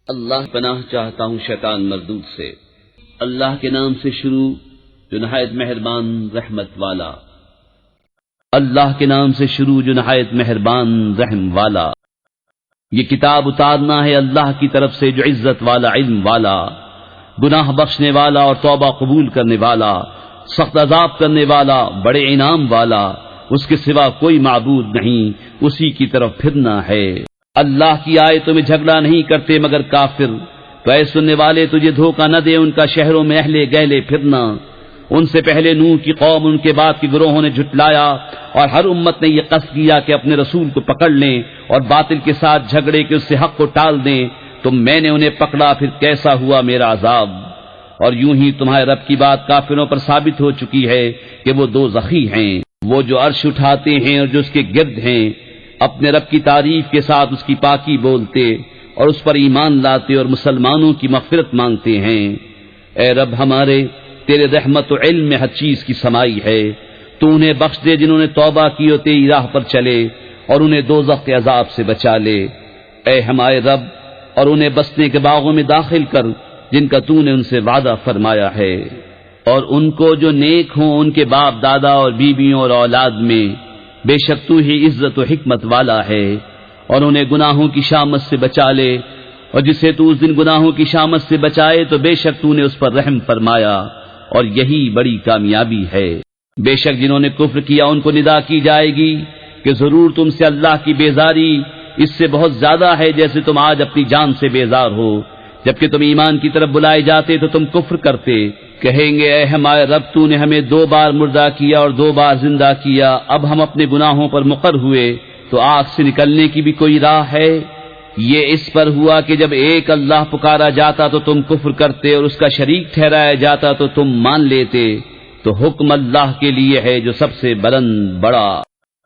اللہ پناہ چاہتا ہوں شیطان مردود سے۔ اللہ کے نام سے شروع جو نہایت مہربان رحمت والا۔ اللہ کے نام سے شروع جو نہایت مہربان رحم والا۔ یہ کتاب اتارنا ہے اللہ کی طرف سے جو عزت والا، علم والا، گناہ بخشنے والا اور توبہ قبول کرنے والا، سخت عذاب کرنے والا، بڑے انعام والا، اس کے سوا کوئی معبود نہیں، اسی کی طرف پھرنا ہے۔ اللہ کی آیتوں میں جھگڑا نہیں کرتے مگر کافر، تو اے سننے والے تجھے دھوکہ نہ دے ان کا شہروں میں اہل گہلے پھرنا۔ ان سے پہلے نوح کی قوم، ان کے بعد کے گروہوں نے جھٹلایا، اور ہر امت نے یہ قصد کیا کہ اپنے رسول کو پکڑ لیں اور باطل کے ساتھ جھگڑے کہ اس سے حق کو ٹال دیں، تو میں نے انہیں پکڑا، پھر کیسا ہوا میرا عذاب۔ اور یوں ہی تمہارے رب کی بات کافروں پر ثابت ہو چکی ہے کہ وہ دوزخی ہیں، وہ جو عرش اٹھاتے ہیں اور جو اس کے گرد ہیں، اپنے رب کی تعریف کے ساتھ اس کی پاکی بولتے اور اس پر ایمان لاتے اور مسلمانوں کی مغفرت مانگتے ہیں۔ اے رب ہمارے، تیرے رحمت و علم میں ہر چیز کی سمائی ہے، تو انہیں بخش دے جنہوں نے توبہ کی اور تیری راہ پر چلے، اور انہیں دوزخ کے عذاب سے بچا لے۔ اے ہمارے رب، اور انہیں بسنے کے باغوں میں داخل کر جن کا تو نے ان سے وعدہ فرمایا ہے، اور ان کو جو نیک ہوں ان کے باپ دادا اور بیویوں اور اولاد میں، بے شک تو ہی عزت و حکمت والا ہے۔ اور انہیں گناہوں کی شامت سے بچا لے، اور جسے تو اس دن گناہوں کی شامت سے بچائے تو بے شک تو نے اس پر رحم فرمایا، اور یہی بڑی کامیابی ہے۔ بے شک جنہوں نے کفر کیا ان کو ندا کی جائے گی کہ ضرور تم سے اللہ کی بیزاری اس سے بہت زیادہ ہے جیسے تم آج اپنی جان سے بیزار ہو، جبکہ تم ایمان کی طرف بلائے جاتے تو تم کفر کرتے۔ کہیں گے اے ہمارے رب، تو نے ہمیں 2 بار مردہ کیا اور 2 بار زندہ کیا، اب ہم اپنے گناہوں پر مقر ہوئے، تو آگ سے نکلنے کی بھی کوئی راہ ہے؟ یہ اس پر ہوا کہ جب ایک اللہ پکارا جاتا تو تم کفر کرتے، اور اس کا شریک ٹھہرایا جاتا تو تم مان لیتے۔ تو حکم اللہ کے لیے ہے جو سب سے بلند بڑا،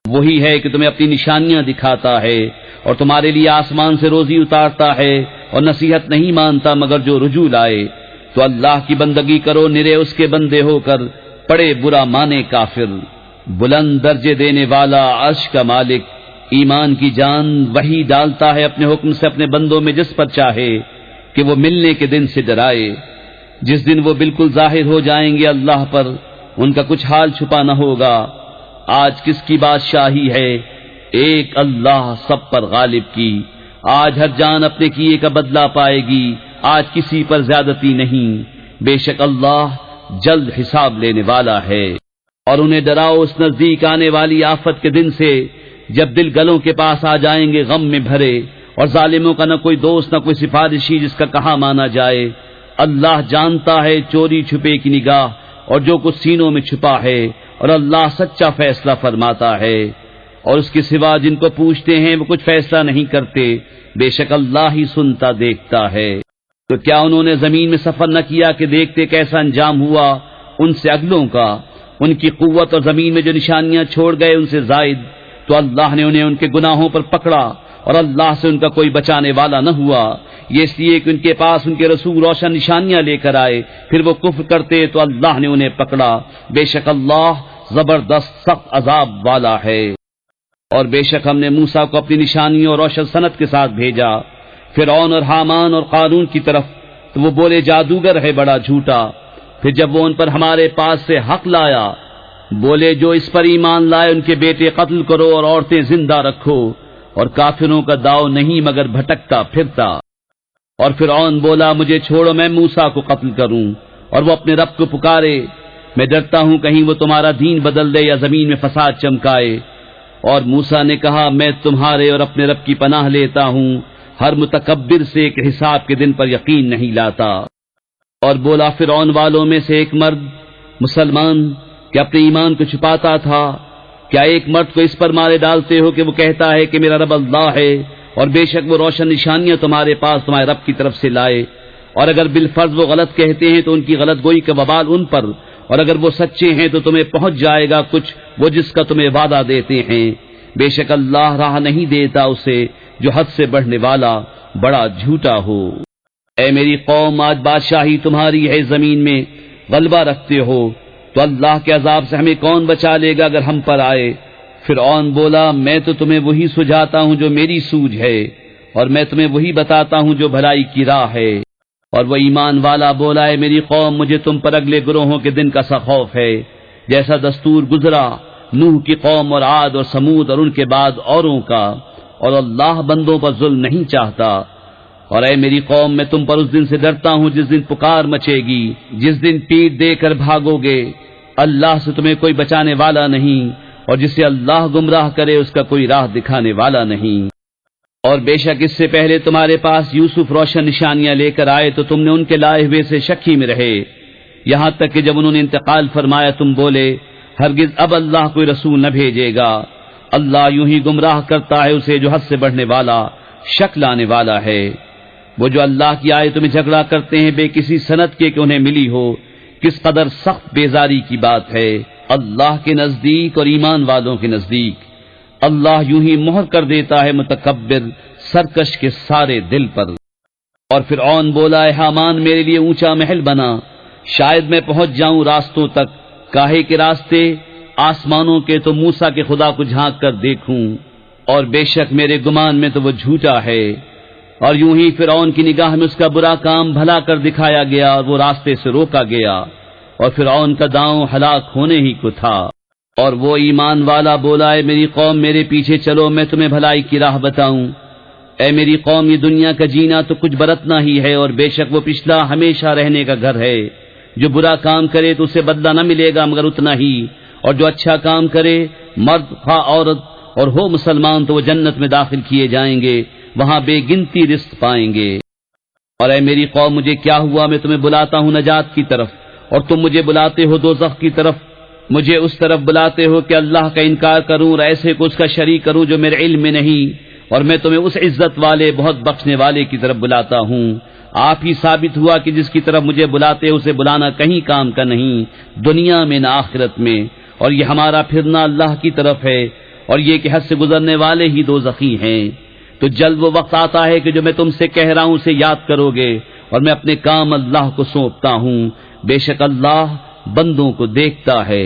وہی ہے کہ تمہیں اپنی نشانیاں دکھاتا ہے، اور تمہارے لیے آسمان سے روزی اتارتا ہے، اور نصیحت نہیں مانتا مگر جو رجوع لائے۔ تو اللہ کی بندگی کرو نرے اس کے بندے ہو کر، پڑے برا مانے کافر۔ بلند درجے دینے والا، عرش کا مالک، ایمان کی جان، وہی ڈالتا ہے اپنے حکم سے اپنے بندوں میں جس پر چاہے، کہ وہ ملنے کے دن سے ڈرائے، جس دن وہ بالکل ظاہر ہو جائیں گے اللہ پر، ان کا کچھ حال چھپا نہ ہوگا۔ آج کس کی بادشاہی ہے؟ ایک اللہ سب پر غالب کی۔ آج ہر جان اپنے کیے کا بدلہ پائے گی، آج کسی پر زیادتی نہیں، بے شک اللہ جلد حساب لینے والا ہے۔ اور انہیں ڈراؤ اس نزدیک آنے والی آفت کے دن سے جب دل گلوں کے پاس آ جائیں گے غم میں بھرے، اور ظالموں کا نہ کوئی دوست نہ کوئی سفارشی جس کا کہا مانا جائے۔ اللہ جانتا ہے چوری چھپے کی نگاہ اور جو کچھ سینوں میں چھپا ہے، اور اللہ سچا فیصلہ فرماتا ہے۔ اور اس کے سوا جن کو پوچھتے ہیں وہ کچھ فیصلہ نہیں کرتے، بے شک اللہ ہی سنتا دیکھتا ہے۔ تو کیا انہوں نے زمین میں سفر نہ کیا کہ دیکھتے کیسا انجام ہوا ان سے اگلوں کا؟ ان کی قوت اور زمین میں جو نشانیاں چھوڑ گئے ان سے زائد، تو اللہ نے انہیں ان کے گناہوں پر پکڑا، اور اللہ سے ان کا کوئی بچانے والا نہ ہوا۔ یہ اس لیے کہ ان کے پاس ان کے رسول روشن نشانیاں لے کر آئے، پھر وہ کفر کرتے تو اللہ نے انہیں پکڑا۔ بے شک اللہ زبردست سخت عذاب والا ہے۔ اور بے شک ہم نے موسیٰ کو اپنی نشانیوں اور روشن سند کے ساتھ بھیجا فرعون اور حامان اور قارون کی طرف، تو وہ بولے جادوگر ہے بڑا جھوٹا۔ پھر جب وہ ان پر ہمارے پاس سے حق لایا، بولے جو اس پر ایمان لائے ان کے بیٹے قتل کرو اور عورتیں زندہ رکھو، اور کافروں کا داؤ نہیں مگر بھٹکتا پھرتا۔ اور فرعون بولا مجھے چھوڑو میں موسیٰ کو قتل کروں، اور وہ اپنے رب کو پکارے، میں ڈرتا ہوں کہیں وہ تمہارا دین بدل دے یا زمین میں فساد چمکائے۔ اور موسیٰ نے کہا میں تمہارے اور اپنے رب کی پناہ لیتا ہوں ہر متکبر سے کہ حساب کے دن پر یقین نہیں لاتا۔ اور بولا فرعون والوں میں سے ایک مرد مسلمان کہ اپنے ایمان کو چھپاتا تھا، کیا ایک مرد کو اس پر مارے ڈالتے ہو کہ وہ کہتا ہے کہ میرا رب اللہ ہے، اور بے شک وہ روشن نشانیاں تمہارے پاس تمہارے رب کی طرف سے لائے؟ اور اگر بالفرض وہ غلط کہتے ہیں تو ان کی غلط گوئی کا وبال ان پر، اور اگر وہ سچے ہیں تو تمہیں پہنچ جائے گا کچھ وہ جس کا تمہیں وعدہ دیتے ہیں۔ بے شک اللہ راہ نہیں دیتا اسے جو حد سے بڑھنے والا بڑا جھوٹا ہو۔ اے میری قوم، آج بادشاہی تمہاری ہے، زمین میں غلبہ رکھتے ہو، تو اللہ کے عذاب سے ہمیں کون بچا لے گا اگر ہم پر آئے؟ فرعون بولا میں تو تمہیں وہی سجھاتا ہوں جو میری سوجھ ہے، اور میں تمہیں وہی بتاتا ہوں جو بھلائی کی راہ ہے۔ اور وہ ایمان والا بولا ہے میری قوم مجھے تم پر اگلے گروہوں کے دن کا سا خوف ہے، جیسا دستور گزرا نوح کی قوم اور عاد اور سمود اور ان کے بعد اوروں کا، اور اللہ بندوں پر ظلم نہیں چاہتا۔ اور اے میری قوم میں تم پر اس دن سے ڈرتا ہوں جس دن پکار مچے گی، جس دن پیٹ دے کر بھاگو گے، اللہ سے تمہیں کوئی بچانے والا نہیں، اور جسے اللہ گمراہ کرے اس کا کوئی راہ دکھانے والا نہیں۔ اور بے شک اس سے پہلے تمہارے پاس یوسف روشن نشانیاں لے کر آئے تو تم نے ان کے لائے ہوئے سے شکی میں رہے، یہاں تک کہ جب انہوں نے انتقال فرمایا تم بولے ہرگز اب اللہ کوئی رسول نہ بھیجے گا، اللہ یوں ہی گمراہ کرتا ہے اسے جو حد سے بڑھنے والا شک لانے والا ہے۔ وہ جو اللہ کی آیتوں میں جھگڑا کرتے ہیں بے کسی سند کے کہ انہیں ملی ہو، کس قدر سخت بیزاری کی بات ہے اللہ کے نزدیک اور ایمان والوں کے نزدیک۔ اللہ یوں ہی مہر کر دیتا ہے متکبر سرکش کے سارے دل پر۔ اور فرعون بولا ہے حامان میرے لیے اونچا محل بنا، شاید میں پہنچ جاؤں راستوں تک، کاہے کے راستے آسمانوں کے تو موسیٰ کے خدا کو جھانک کر دیکھوں، اور بے شک میرے گمان میں تو وہ جھوٹا ہے۔ اور یوں ہی فرعون کی نگاہ میں اس کا برا کام بھلا کر دکھایا گیا اور وہ راستے سے روکا گیا، اور فرعون کا داؤں ہلاک ہونے ہی کو تھا۔ اور وہ ایمان والا بولا ہے میری قوم میرے پیچھے چلو میں تمہیں بھلائی کی راہ بتاؤں۔ اے میری قوم یہ دنیا کا جینا تو کچھ برتنا ہی ہے، اور بے شک وہ پچھلا ہمیشہ رہنے کا گھر ہے، جو برا کام کرے تو اسے بدلہ نہ ملے گا مگر اتنا ہی، اور جو اچھا کام کرے مرد خواہ عورت اور ہو مسلمان تو وہ جنت میں داخل کیے جائیں گے، وہاں بے گنتی رزق پائیں گے۔ اور اے میری قوم مجھے کیا ہوا میں تمہیں بلاتا ہوں نجات کی طرف اور تم مجھے بلاتے ہو دوزخ کی طرف، مجھے اس طرف بلاتے ہو کہ اللہ کا انکار کروں اور ایسے کو اس کا شریک کروں جو میرے علم میں نہیں، اور میں تمہیں اس عزت والے بہت بخشنے والے کی طرف بلاتا ہوں۔ آپ ہی ثابت ہوا کہ جس کی طرف مجھے بلاتے ہو اسے بلانا کہیں کام کا نہیں، دنیا میں نہ آخرت میں، اور یہ ہمارا پھرنا اللہ کی طرف ہے، اور یہ کہ حد سے گزرنے والے ہی دوزخی ہیں۔ تو جلد وہ وقت آتا ہے کہ جو میں تم سے کہہ رہا ہوں اسے یاد کرو گے، اور میں اپنے کام اللہ کو سونپتا ہوں، بے شک اللہ بندوں کو دیکھتا ہے۔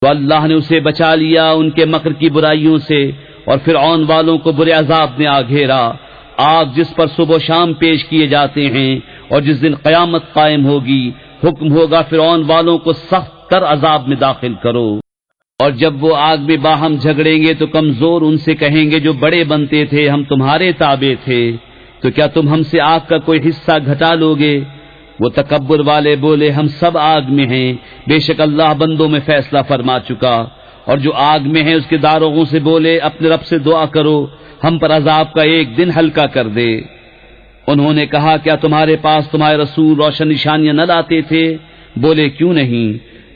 تو اللہ نے اسے بچا لیا ان کے مکر کی برائیوں سے، اور فرعون والوں کو برے عذاب نے آ گھیرا، آگ جس پر صبح و شام پیش کیے جاتے ہیں، اور جس دن قیامت قائم ہوگی حکم ہوگا فرعون والوں کو سخت تر عذاب میں داخل کرو۔ اور جب وہ آگ میں باہم جھگڑیں گے تو کمزور ان سے کہیں گے جو بڑے بنتے تھے ہم تمہارے تابع تھے، تو کیا تم ہم سے آگ کا کوئی حصہ گھٹا لوگے؟ وہ تکبر والے بولے ہم سب آگ میں ہیں، بے شک اللہ بندوں میں فیصلہ فرما چکا۔ اور جو آگ میں ہیں اس کے داروغوں سے بولے اپنے رب سے دعا کرو ہم پر عذاب کا ایک دن ہلکا کر دے۔ انہوں نے کہا کیا تمہارے پاس تمہارے رسول روشن نشانیاں نہ لاتے تھے؟ بولے کیوں نہیں؟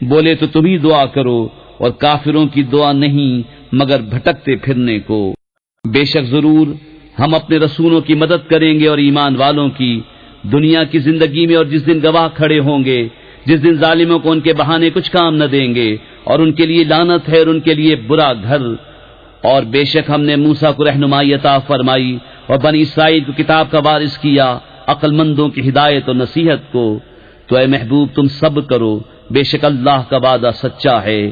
بولے تو تم ہی دعا کرو، اور کافروں کی دعا نہیں مگر بھٹکتے پھرنے کو۔ بے شک ضرور ہم اپنے رسولوں کی مدد کریں گے اور ایمان والوں کی دنیا کی زندگی میں، اور جس دن گواہ کھڑے ہوں گے، جس دن ظالموں کو ان کے بہانے کچھ کام نہ دیں گے، اور ان کے لیے لعنت ہے اور ان کے لیے برا گھر۔ اور بے شک ہم نے موسیٰ کو رہنمائی عطا فرمائی اور بنی اسرائیل کو کتاب کا وارث کیا، عقل مندوں کی ہدایت اور نصیحت کو۔ تو اے محبوب تم صبر کرو، بے شک اللہ کا وعدہ سچا ہے،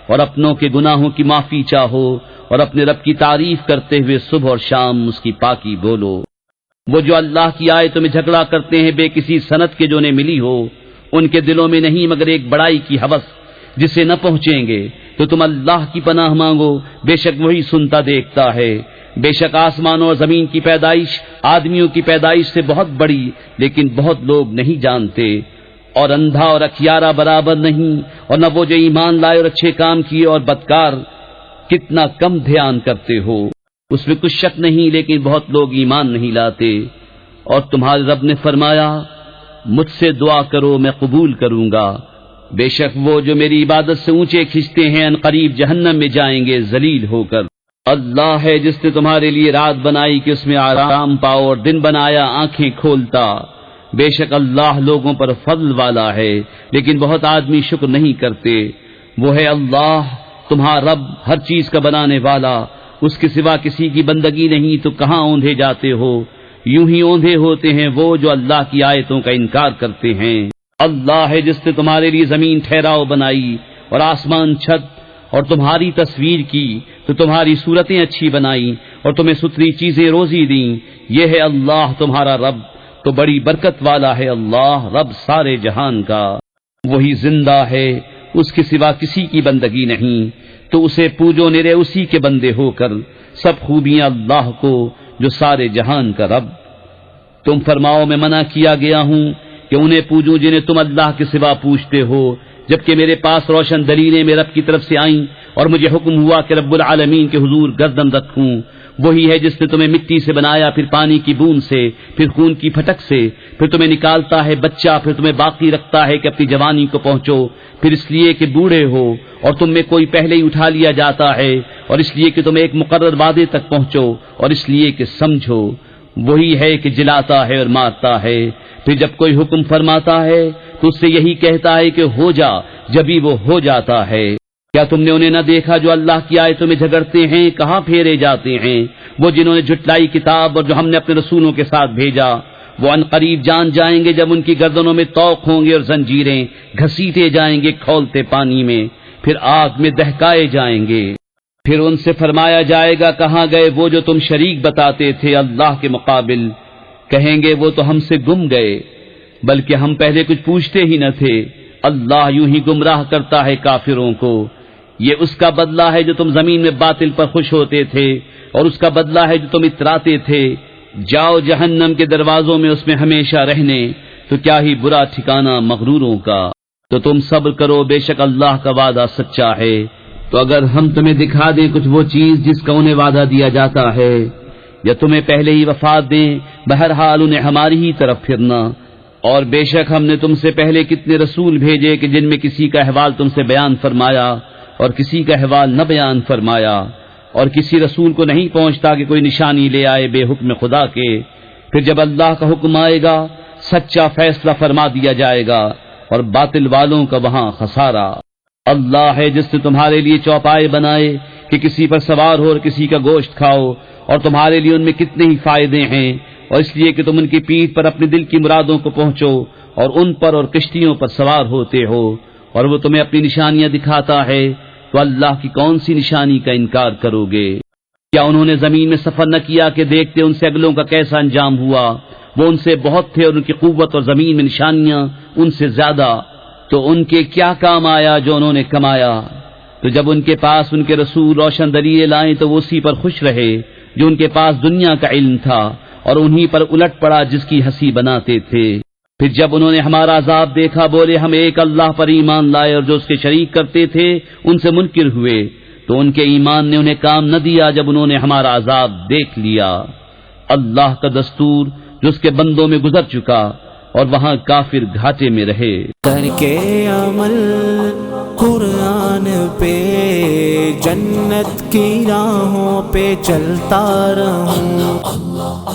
اور اپنوں کے گناہوں کی معافی چاہو، اور اپنے رب کی تعریف کرتے ہوئے صبح اور شام اس کی پاکی بولو۔ وہ جو اللہ کی آیتوں میں جھگڑا کرتے ہیں بے کسی سند کے جو انہیں ملی ہو، ان کے دلوں میں نہیں مگر ایک بڑائی کی ہوس جسے نہ پہنچیں گے، تو تم اللہ کی پناہ مانگو، بے شک وہی سنتا دیکھتا ہے۔ بے شک آسمانوں اور زمین کی پیدائش آدمیوں کی پیدائش سے بہت بڑی، لیکن بہت لوگ نہیں جانتے۔ اور اندھا اور اکھیارا برابر نہیں، اور نہ وہ جو ایمان لائے اور اچھے کام کیے اور بدکار، کتنا کم دھیان کرتے ہو۔ اس میں کچھ شک نہیں لیکن بہت لوگ ایمان نہیں لاتے۔ اور تمہارے رب نے فرمایا مجھ سے دعا کرو میں قبول کروں گا، بے شک وہ جو میری عبادت سے اونچے کھنچتے ہیں ان قریب جہنم میں جائیں گے ذلیل ہو کر۔ اللہ ہے جس نے تمہارے لیے رات بنائی کہ اس میں آرام پاؤ، اور دن بنایا آنکھیں کھولتا۔ بے شک اللہ لوگوں پر فضل والا ہے لیکن بہت آدمی شکر نہیں کرتے۔ وہ ہے اللہ تمہارا رب ہر چیز کا بنانے والا، اس کے سوا کسی کی بندگی نہیں، تو کہاں اوندھے جاتے ہو؟ یوں ہی اوندھے ہوتے ہیں وہ جو اللہ کی آیتوں کا انکار کرتے ہیں۔ اللہ ہے جس نے تمہارے لیے زمین ٹھہراؤ بنائی اور آسمان چھت اور تمہاری تصویر کی تو تمہاری صورتیں اچھی بنائی اور تمہیں ستھری چیزیں روزی دیں، یہ ہے اللہ تمہارا رب، تو بڑی برکت والا ہے اللہ رب سارے جہان کا۔ وہی زندہ ہے، اس کے سوا کسی کی بندگی نہیں، تو اسے پوجو نرے اسی کے بندے ہو کر، سب خوبیاں اللہ کو جو سارے جہان کا رب۔ تم فرماؤ میں منع کیا گیا ہوں کہ انہیں پوجوں جنہیں تم اللہ کے سوا پوچھتے ہو، جبکہ میرے پاس روشن دلیلیں میرے رب کی طرف سے آئیں اور مجھے حکم ہوا کہ رب العالمین کے حضور گردن رکھوں۔ وہی ہے جس نے تمہیں مٹی سے بنایا، پھر پانی کی بوند سے، پھر خون کی پھٹک سے، پھر تمہیں نکالتا ہے بچہ، پھر تمہیں باقی رکھتا ہے کہ اپنی جوانی کو پہنچو، پھر اس لیے کہ بوڑھے ہو اور تم میں کوئی پہلے ہی اٹھا لیا جاتا ہے، اور اس لیے کہ تم ایک مقرر وعدے تک پہنچو، اور اس لیے کہ سمجھو۔ وہی ہے کہ جلاتا ہے اور مارتا ہے، پھر جب کوئی حکم فرماتا ہے تو اس سے یہی کہتا ہے کہ ہو جا، جبھی وہ ہو جاتا ہے۔ کیا تم نے انہیں نہ دیکھا جو اللہ کی آیتوں میں جھگڑتے ہیں؟ کہاں پھیرے جاتے ہیں وہ جنہوں نے جھٹلائی کتاب اور جو ہم نے اپنے رسولوں کے ساتھ بھیجا۔ وہ ان قریب جان جائیں گے جب ان کی گردنوں میں طوق ہوں گے اور زنجیریں، گھسیٹے جائیں گے کھولتے پانی میں، پھر آگ میں دہکائے جائیں گے۔ پھر ان سے فرمایا جائے گا کہاں گئے وہ جو تم شریک بتاتے تھے اللہ کے مقابل؟ کہیں گے وہ تو ہم سے گم گئے، بلکہ ہم پہلے کچھ پوچھتے ہی نہ تھے۔ اللہ یوں ہی گمراہ کرتا ہے کافروں کو۔ یہ اس کا بدلہ ہے جو تم زمین میں باطل پر خوش ہوتے تھے، اور اس کا بدلہ ہے جو تم اتراتے تھے۔ جاؤ جہنم کے دروازوں میں اس میں ہمیشہ رہنے، تو کیا ہی برا ٹھکانہ مغروروں کا۔ تو تم صبر کرو، بے شک اللہ کا وعدہ سچا ہے۔ تو اگر ہم تمہیں دکھا دیں کچھ وہ چیز جس کا انہیں وعدہ دیا جاتا ہے، یا تمہیں پہلے ہی وفات دیں، بہرحال انہیں ہماری ہی طرف پھرنا۔ اور بے شک ہم نے تم سے پہلے کتنے رسول بھیجے کہ جن میں کسی کا احوال تم سے بیان فرمایا اور کسی کا احوال نہ بیان فرمایا، اور کسی رسول کو نہیں پہنچتا کہ کوئی نشانی لے آئے بے حکم خدا کے۔ پھر جب اللہ کا حکم آئے گا سچا فیصلہ فرما دیا جائے گا، اور باطل والوں کا وہاں خسارہ۔ اللہ ہے جس نے تمہارے لیے چوپائے بنائے کہ کسی پر سوار ہو اور کسی کا گوشت کھاؤ، اور تمہارے لیے ان میں کتنے ہی فائدے ہیں، اور اس لیے کہ تم ان کی پیٹھ پر اپنے دل کی مرادوں کو پہنچو اور ان پر اور کشتیوں پر سوار ہوتے ہو، اور وہ تمہیں اپنی نشانیاں دکھاتا ہے، تو اللہ کی کون سی نشانی کا انکار کرو گے؟ کیا انہوں نے زمین میں سفر نہ کیا کہ دیکھتے ان سے اگلوں کا کیسا انجام ہوا؟ وہ ان سے بہت تھے اور ان کی قوت اور زمین میں نشانیاں ان سے زیادہ، تو ان کے کیا کام آیا جو انہوں نے کمایا؟ تو جب ان کے پاس ان کے رسول روشن دلیلیں لائیں تو وہ اسی پر خوش رہے جو ان کے پاس دنیا کا علم تھا، اور انہی پر الٹ پڑا جس کی ہنسی بناتے تھے۔ پھر جب انہوں نے ہمارا عذاب دیکھا بولے ہم ایک اللہ پر ایمان لائے، اور جو اس کے شریک کرتے تھے ان سے منکر ہوئے، تو ان کے ایمان نے انہیں کام نہ دیا جب انہوں نے ہمارا عذاب دیکھ لیا۔ اللہ کا دستور جو اس کے بندوں میں گزر چکا، اور وہاں کافر گھاٹے میں رہے۔ کر کے عمل قرآن پہ جنت کی راہوں پہ چلتا رہوں۔